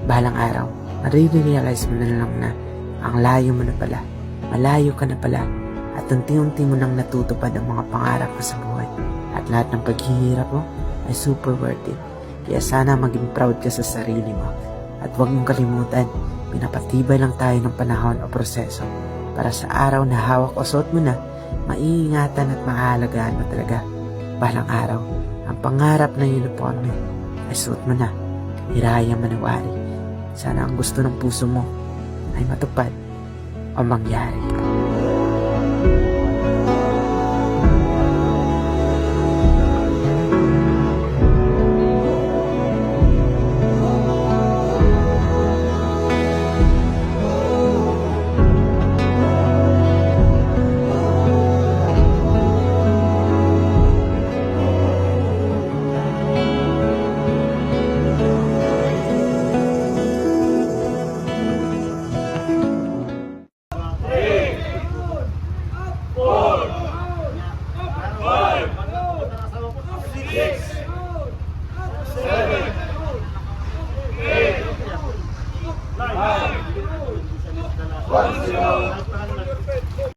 Balang araw, marirealize mo na lang na ang layo mo na pala, malayo ka na pala, at unti-unti mo nang natutupad ang mga pangarap mo sa buhay. At lahat ng paghihirap mo ay super worth it. Kaya sana maging proud ka sa sarili mo. At huwag mong kalimutan, pinapatibay lang tayo ng panahon o proseso para sa araw na hawak o suot mo na, maiingatan at mahalagaan mo talaga. Balang araw, ang pangarap na uniform mo ay suot mo na, hirayang manawari. Sana ang gusto ng puso mo ay matupad o mangyari. One, zero.